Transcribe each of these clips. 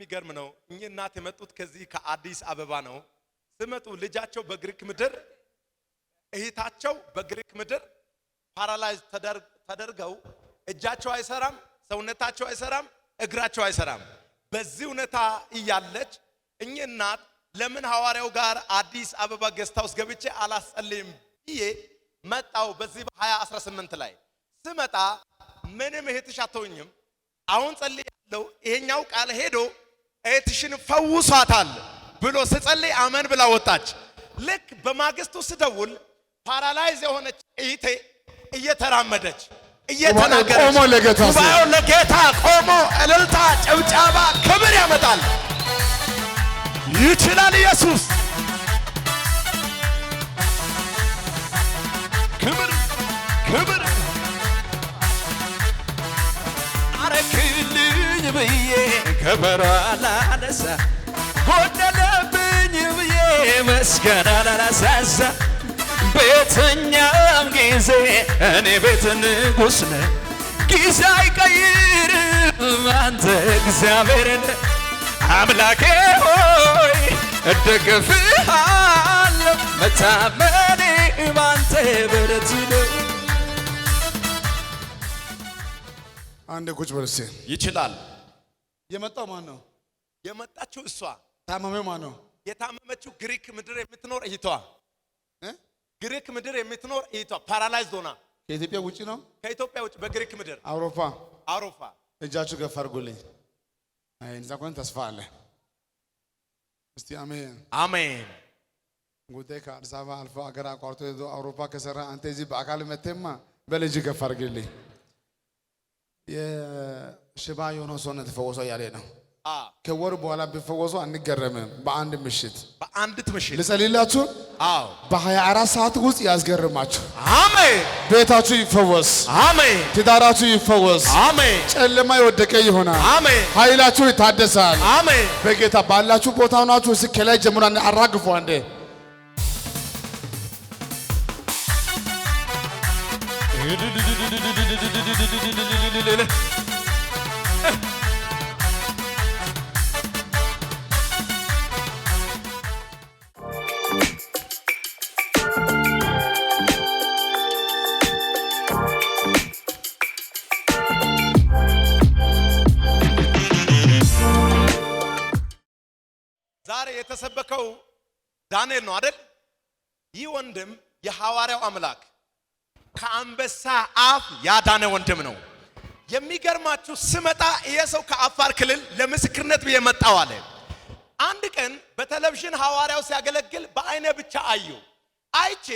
የሚገርም ነው። እኚህ እናት የመጡት ከዚህ ከአዲስ አበባ ነው። ስመጡ ልጃቸው በግሪክ ምድር እህታቸው በግሪክ ምድር ፓራላይዝ ተደርገው እጃቸው አይሰራም፣ ሰውነታቸው አይሰራም፣ እግራቸው አይሰራም። በዚህ ሁኔታ እያለች እኚህ እናት ለምን ሐዋርያው ጋር አዲስ አበባ ጌስታውስ ገብቼ አላስጸልይም ብዬ መጣው። በዚህ በ2018 ላይ ስመጣ ምንም እህትሽ አትሆኝም አሁን ጸልያለሁ ይሄኛው ቃል ሄዶ እህትሽን ፈውሷታል ብሎ ስጸልይ አመን ብላ ወጣች። ልክ በማግስቱ ስደውል ፓራላይዝ የሆነች እህቴ እየተራመደች እየተናገረች ቆሞ ለጌታ ቆሞ እልልታ ጭብጨባ ክብር ያመጣል። ይችላል ኢየሱስ። ክብር ክብር አረክልኝ ብዬ ከበሮ አላነሳ ሆነለብኝ ብዬ መስገን አላነሳሳ በየትኛውም ጊዜ እኔ ቤት ንጉሥ ነህ ጊዜ አይቀይርም አንተ እግዚአብሔር ነህ አምላኬ ሆይ እደግፍሃለሁ መታመኔ ባንተ ብርቱ ነው። አንድ ቁጭ በል እስኪ። ይችላል። የመጣው ማን ነው? የመጣችው እሷ። ታመመው ማን ነው? የታመመችው ግሪክ ምድር የምትኖር እህቷ ግሪክ ምድር የምትኖር እህቷ ፓራላይዝ ሆና ከኢትዮጵያ ውጪ ነው? ከኢትዮጵያ ውጪ በግሪክ ምድር አውሮፓ። እጃችሁ ገፋ አድርጉልኝ። አይ እንዛ ቆን ተስፋ አለ። እስቲ አሜን አሜን። ጉዳይ ከአዲስ አበባ አልፎ አገር አቋርጦ ሄዶ አውሮፓ ከሰራ አንተ እዚህ በአካል መተማ በልጅ ገፋ አድርግልኝ። የሽባ የሆነ ሰው ነው ተፈወሰው ያለ ነው። ከወር በኋላ ቢፈወሰው አንገረምም። በአንድ ምሽት ልጸልይላችሁ። በ24 ሰዓት ውስጥ ያስገርማችሁ። አሜን። ቤታችሁ ይፈወስ። አሜን። ትዳራችሁ ይፈወስ። አሜን። ጨለማ የወደቀ ይሆናል። አሜን። ኃይላችሁ ይታደሳል። አሜን። በጌታ ባላችሁ ቦታ ሆናችሁ እስኪ ከላይ ጀምሮ አራግፉ አንዴ። ዛሬ የተሰበከው ዳንኤል ነው አይደል? ይህ ወንድም የሐዋርያው አምላክ ከአንበሳ አፍ ያዳነ ወንድም ነው። የሚገርማችሁ ስመጣ ይሄ ሰው ከአፋር ክልል ለምስክርነት ብዬ መጣው አለ። አንድ ቀን በቴሌቪዥን ሐዋርያው ሲያገለግል በአይኔ ብቻ አየሁ። አይቼ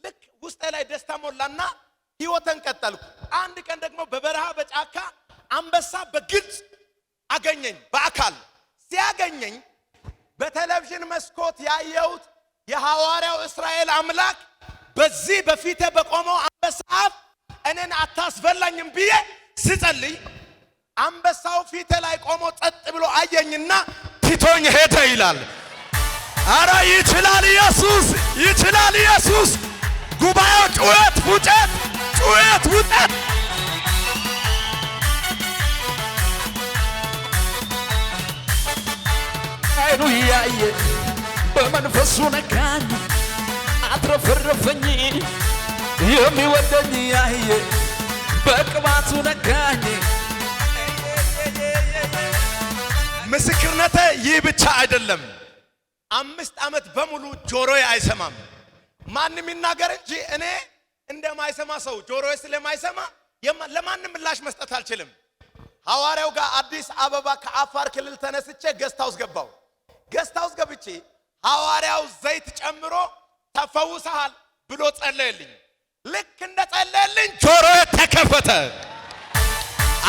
ልክ ውስጤ ላይ ደስታ ሞላና ህይወትን ቀጠልኩ። አንድ ቀን ደግሞ በበረሃ በጫካ አንበሳ በግልጽ አገኘኝ። በአካል ሲያገኘኝ በቴሌቪዥን መስኮት ያየሁት የሐዋርያው እስራኤል አምላክ በዚህ በፊቴ በቆመው አንበሳ አፍ እኔን አታስበላኝም ብዬ ስጸልይ አንበሳው ፊቴ ላይ ቆሞ ጸጥ ብሎ አየኝና ትቶኝ ሄደ ይላል። አረ ይችላል ኢየሱስ፣ ይችላል ኢየሱስ። ጉባኤው ጩኸት ውጨት፣ ጩኸት ውጠት። አይኑ ያየ በመንፈሱ ነካኝ አትረፈረፈኝ የሚወደኝ ያየ በቅባቱ ነካኝ። ምስክርነቴ ይህ ብቻ አይደለም። 5 ዓመት በሙሉ ጆሮዬ አይሰማም። ማንም ይናገር እንጂ እኔ እንደማይሰማ ሰው ጆሮዬ ስለማይሰማ ለማንም ምላሽ መስጠት አልችልም። ሐዋርያው ጋር አዲስ አበባ ከአፋር ክልል ተነስቼ ጌስታውስ ገባው። ጌስታውስ ገብቼ ሐዋርያው ዘይት ጨምሮ ተፈውሰሃል ብሎ ጸለየልኝ። ልክ እንደ ጸለየልኝ ጆሮዬ ተከፈተ።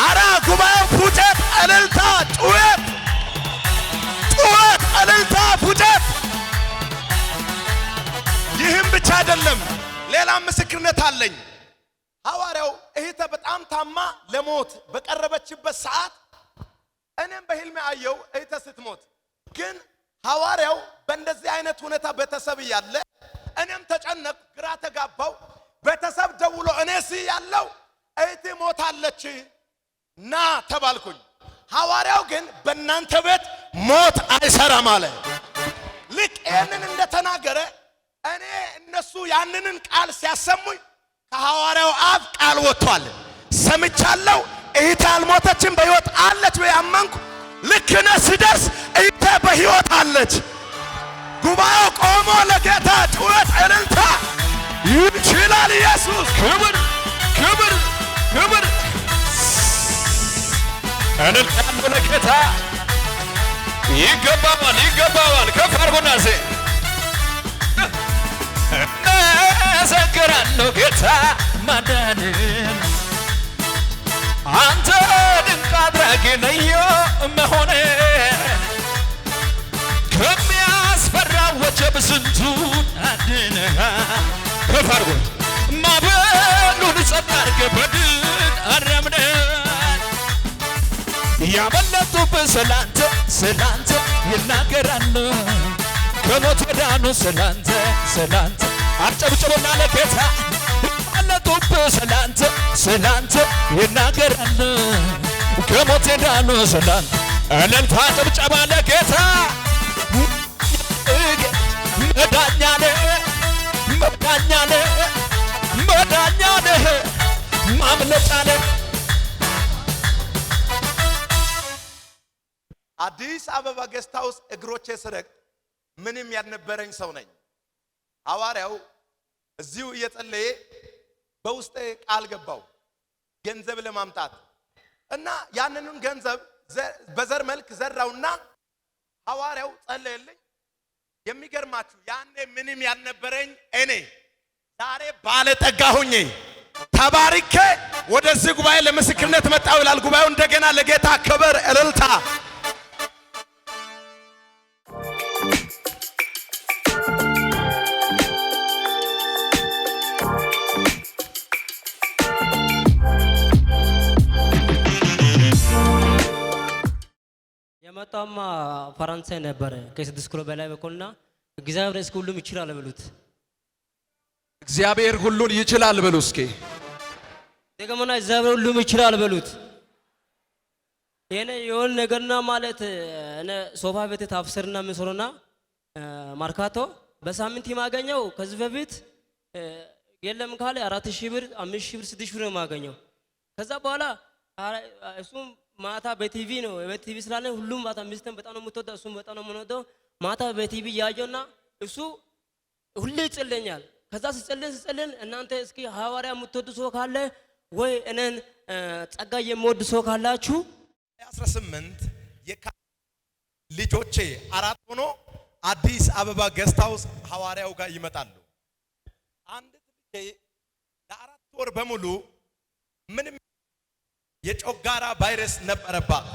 አራ ጉባኤ ፉጨት፣ እልልታ፣ ጩኸት፣ ጩኸት፣ እልልታ፣ ፉጨት። ይህም ብቻ አይደለም፣ ሌላም ምስክርነት አለኝ። ሐዋርያው እህቴ በጣም ታማ ለሞት በቀረበችበት ሰዓት እኔም በህልሜ አየው እህቴ ስትሞት። ግን ሐዋርያው በእንደዚህ አይነት ሁኔታ ቤተሰብ ያለ እኔም ተጨነቅ፣ ግራ ተጋባው። ቤተሰብ ደውሎ እኔ ያለው እህቴ ሞታለች ና ተባልኩኝ። ሐዋርያው ግን በእናንተ ቤት ሞት አይሰራም አለ። ልክ ይህንን እንደተናገረ እኔ እነሱ ያንንን ቃል ሲያሰሙኝ ከሐዋርያው አፍ ቃል ወጥቷል። ሰምቻለሁ። እህቴ አልሞተችም በሕይወት አለች ብዬ አመንኩ። ልክ ነህ ስደርስ እህቴ በሕይወት አለች። ጉባኤው ቆሞ ለጌታ ጩኸት እልልታ ይችላል ኢየሱስ። ክብር ክብር ክብር እልልታ ለጌታ ይገባዋል ይገባዋል። ከፍ አድርጎና እመሰክራለሁ ጌታ ማዳንን አንተ ድንቅ አድራጊ ነህ መሆንህን ከሚያስፈራው ወጀብ ስንቱን አድነሃል። ከፍ አድርጎ ማዕበሉን ጸጥ አድርገህ በድል አረምነሃል። ያመለጡብህ ስላንተ ይናገራሉ ከሞት የዳኑ ስላንተ አጨብጭቡና ለጌታ ያመለጡብህ ስላንተ ይናገራሉ ከሞት የዳኑ ስላንተ እልልታ ጭብጨባ ለጌታ መዳኛ ነህ ማምለጫ ነህ። አዲስ አበባ ጌስት ሃውስ እግሮቼ ስረግጥ ምንም ያልነበረኝ ሰው ነኝ። ሐዋርያው እዚሁ እየጸለየ በውስጤ ቃል ገባው ገንዘብ ለማምጣት እና ያንኑን ገንዘብ በዘር መልክ ዘራውና ሐዋርያው ጸለየልኝ። የሚገርማችሁ ያኔ ምንም ያልነበረኝ እኔ ዛሬ ባለጠጋ ሆኜ ተባርኬ ወደዚህ ጉባኤ ለምስክርነት መጣሁ ይላል። ጉባኤው እንደገና ለጌታ ክብር እልልታ። የመጣማ ፈረንሳይ ነበረ ከ6 ኪሎ በላይ በቆልና እግዚአብሔር እስከ ሁሉም ይችላል በሉት። እግዚአብሔር ሁሉን ይችላል በሉ እስኪ ደግሞና እግዚአብሔር ሁሉም ይችላል በሉት። የኔ የሆነ ነገርና ማለት እኔ ሶፋ ቤት ታፍሰርና ምንሰሮና ማርካቶ በሳምንት የማገኘው ከዚህ በፊት የለም ካለ 4000 ብር 5000 ብር 6000 ብር የማገኘው። ከዛ በኋላ እሱም ማታ በቲቪ ነው በቲቪ ስላለ ሁሉም ማታ ሚስተን በጣም ነው የምትወደው እሱም በጣም ነው የምንወደው። ማታ በቲቪ ያየውና እሱ ሁሌ ይጸልያል። ከዛ ሲጸልይ እናንተ እስኪ ሐዋርያ የምትወዱ ሰው ካለ ወይ እነን ጸጋ የምወድ ሰው ካላችሁ 18 ልጆቼ 4 ሆኖ አዲስ አበባ ጌስት ሃውስ ሐዋርያው ጋር ይመጣሉ። አንድ ልጄ ለ4 ወር በሙሉ ምንም የጮጋራ ቫይረስ ነበረባት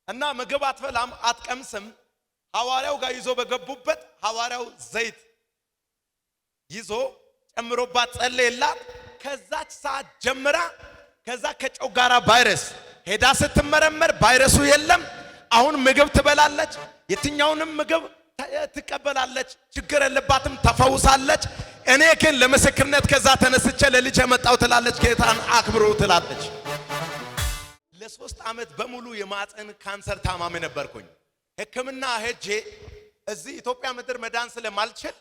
እና ምግብ አትበላም አትቀምስም። ሐዋርያው ጋር ይዞ በገቡበት ሐዋርያው ዘይት ይዞ ጨምሮባት ጸለየላት። ከዛች ሰዓት ጀምራ ከዛ ከጮጋራ ቫይረስ ሄዳ ስትመረመር ቫይረሱ የለም። አሁን ምግብ ትበላለች፣ የትኛውንም ምግብ ትቀበላለች፣ ችግር የለባትም፣ ተፈውሳለች። እኔ ግን ለምስክርነት ከዛ ተነስቼ ለልጅ የመጣው ትላለች። ጌታን አክብሩ ትላለች። ለ3 ዓመት በሙሉ የማፀን ካንሰር ታማሚ ነበርኩኝ። ሕክምና ሄጄ እዚህ ኢትዮጵያ ምድር መዳን ስለማልችል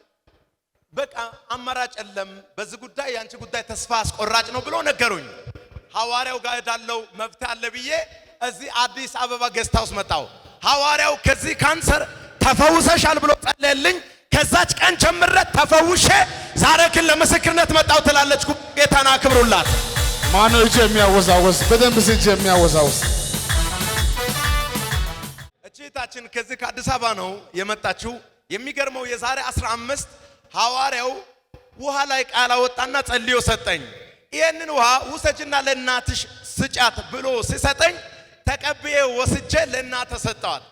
በቃ አማራጭ የለም፣ በዚህ ጉዳይ ያንቺ ጉዳይ ተስፋ አስቆራጭ ነው ብሎ ነገሩኝ። ሐዋርያው ጋር ሄዳለሁ መፍትሄ አለ ብዬ እዚህ አዲስ አበባ ጌስት ሃውስ መጣሁ። ሐዋርያው ከዚህ ካንሰር ተፈውሰሻል ብሎ ጸለየልኝ። ከዛች ቀን ጀምሬ ተፈውሼ ዛሬ ግን ለምስክርነት መጣሁ ትላለች። ጌታን አክብሩላት። ማነው እጅ የሚያወዛወዝ? በደንብ እጅ የሚያወዛወዝ እቺታችን ከዚህ ከአዲስ አበባ ነው የመጣችው። የሚገርመው የዛሬ 15 ሐዋርያው ውሃ ላይ ቃል አወጣና ጸልዮ ሰጠኝ። ይሄንን ውሃ ውሰጅና ለእናትሽ ስጫት ብሎ ሲሰጠኝ ተቀብዬ ወስጄ ለእናተ ሰጠዋት።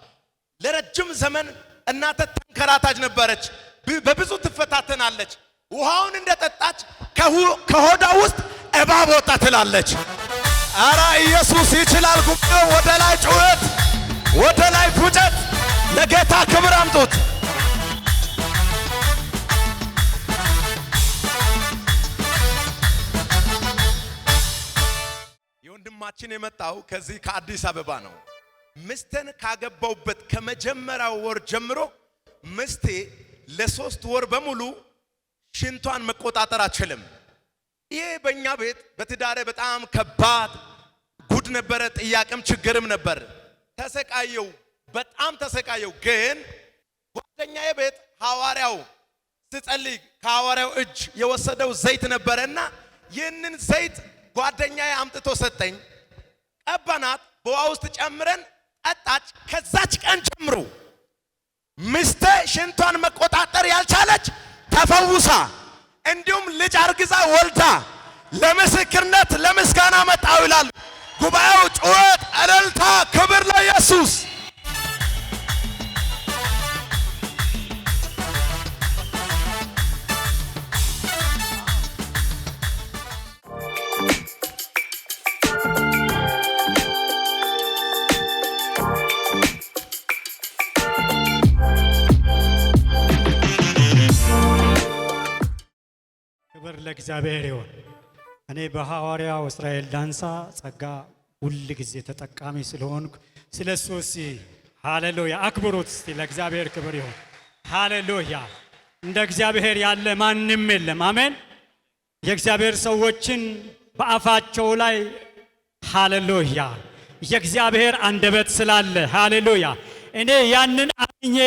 ለረጅም ዘመን እናተ ተንከራታች ነበረች፣ በብዙ ትፈታተናለች። ውሃውን እንደጠጣች ከሆዷ ውስጥ እባብ ወጣ ትላለች። አራ ኢየሱስ ይችላል። ጉባኤው ወደ ላይ ጩኸት፣ ወደ ላይ ፉጨት፣ ለጌታ ክብር አምጡት። የወንድማችን ወንድማችን የመጣው ከዚህ ከአዲስ አበባ ነው። ሚስቴን ካገባውበት ከመጀመሪያው ወር ጀምሮ ሚስቴ ለ3 ወር በሙሉ ሽንቷን መቆጣጠር አትችልም። ይሄ በእኛ ቤት በትዳሬ በጣም ከባድ ጉድ ነበረ። ጥያቄም ችግርም ነበር። ተሰቃየው፣ በጣም ተሰቃየው። ግን ጓደኛዬ ቤት ሐዋርያው ሲጸልይ ከሐዋርያው እጅ የወሰደው ዘይት ነበረና ይህንን ዘይት ጓደኛዬ አምጥቶ ሰጠኝ። ቀባናት፣ በውሃ ውስጥ ጨምረን ጠጣች። ከዛች ቀን ጀምሮ ሚስቴ ሽንቷን መቆጣጠር ያልቻለች ተፈውሳ እንዲሁም ልጅ አርግዛ ወልዳ ለምስክርነት ለምስጋና መጣው ይላል ጉባኤው። ጩኸት፣ እልልታ፣ ክብር ለኢየሱስ። ክብር ለእግዚአብሔር ይሁን። እኔ በሐዋርያው እስራኤል ዳንሳ ጸጋ ሁል ጊዜ ተጠቃሚ ስለሆንኩ ስለሱ ሃሌሉያ አክብሩት። እስቲ ለእግዚአብሔር ክብር ይሁን። ሃሌሉያ። እንደ እግዚአብሔር ያለ ማንም የለም። አሜን። የእግዚአብሔር ሰዎችን በአፋቸው ላይ ሃሌሉያ የእግዚአብሔር አንደበት ስላለ ሃሌሉያ እኔ ያንን አምኜ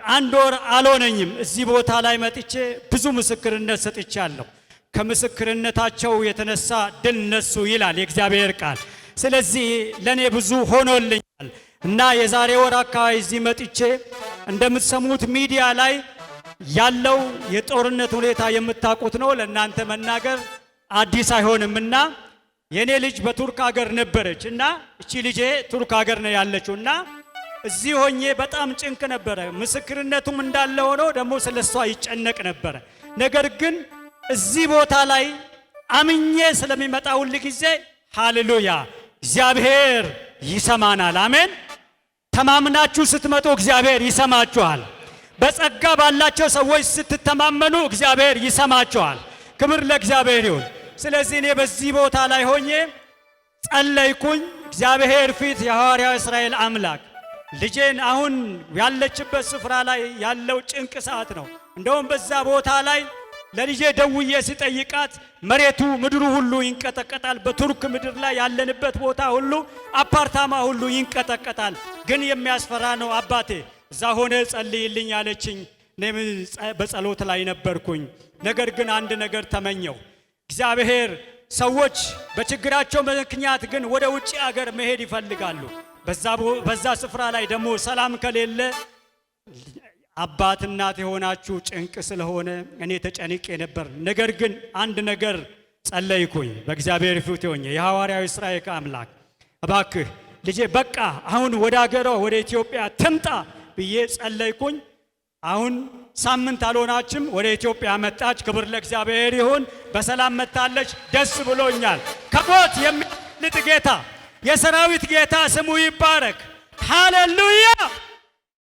አንድ ወር አልሆነኝም እዚህ ቦታ ላይ መጥቼ ብዙ ምስክርነት ሰጥቻለሁ። ከምስክርነታቸው የተነሳ ድል ነሱ ይላል የእግዚአብሔር ቃል። ስለዚህ ለኔ ብዙ ሆኖልኛል እና የዛሬ ወር አካባቢ እዚህ መጥቼ እንደምትሰሙት ሚዲያ ላይ ያለው የጦርነት ሁኔታ የምታውቁት ነው። ለእናንተ መናገር አዲስ አይሆንምና የኔ ልጅ በቱርክ ሀገር ነበረች እና እቺ ልጄ ቱርክ ሀገር ነው ያለችውና እዚህ ሆኜ በጣም ጭንቅ ነበረ። ምስክርነቱም እንዳለ ሆኖ ደግሞ ስለሷ ይጨነቅ ነበረ። ነገር ግን እዚህ ቦታ ላይ አምኜ ስለሚመጣ ሁሉ ጊዜ ሃሌሉያ እግዚአብሔር ይሰማናል። አሜን። ተማምናችሁ ስትመጡ እግዚአብሔር ይሰማችኋል። በጸጋ ባላቸው ሰዎች ስትተማመኑ እግዚአብሔር ይሰማችኋል። ክብር ለእግዚአብሔር ይሁን። ስለዚህ እኔ በዚህ ቦታ ላይ ሆኜ ጸለይኩኝ። እግዚአብሔር ፊት የሐዋርያው እስራኤል አምላክ ልጄን አሁን ያለችበት ስፍራ ላይ ያለው ጭንቅ ሰዓት ነው። እንደውም በዛ ቦታ ላይ ለልጄ ደውዬ ሲጠይቃት መሬቱ ምድሩ ሁሉ ይንቀጠቀጣል። በቱርክ ምድር ላይ ያለንበት ቦታ ሁሉ አፓርታማ ሁሉ ይንቀጠቀጣል። ግን የሚያስፈራ ነው። አባቴ እዛ ሆነ ጸልይልኝ አለችኝ። እኔም በጸሎት ላይ ነበርኩኝ። ነገር ግን አንድ ነገር ተመኘው። እግዚአብሔር ሰዎች በችግራቸው ምክንያት ግን ወደ ውጪ ሀገር መሄድ ይፈልጋሉ። በዛ ስፍራ ላይ ደግሞ ሰላም ከሌለ አባት እናት የሆናችሁ ጭንቅ ስለሆነ እኔ ተጨንቄ ነበር። ነገር ግን አንድ ነገር ጸለይኩኝ በእግዚአብሔር ፊት ሆኜ የሐዋርያው እስራኤል አምላክ እባክህ ልጄ በቃ አሁን ወደ ሀገሯ ወደ ኢትዮጵያ ትምጣ ብዬ ጸለይኩኝ። አሁን ሳምንት አልሆናችም ወደ ኢትዮጵያ መጣች። ክብር ለእግዚአብሔር ይሁን። በሰላም መጣለች። ደስ ብሎኛል። ከሞት የሚያድን ጌታ የሰራዊት ጌታ ስሙ ይባረክ። ሃሌሉያ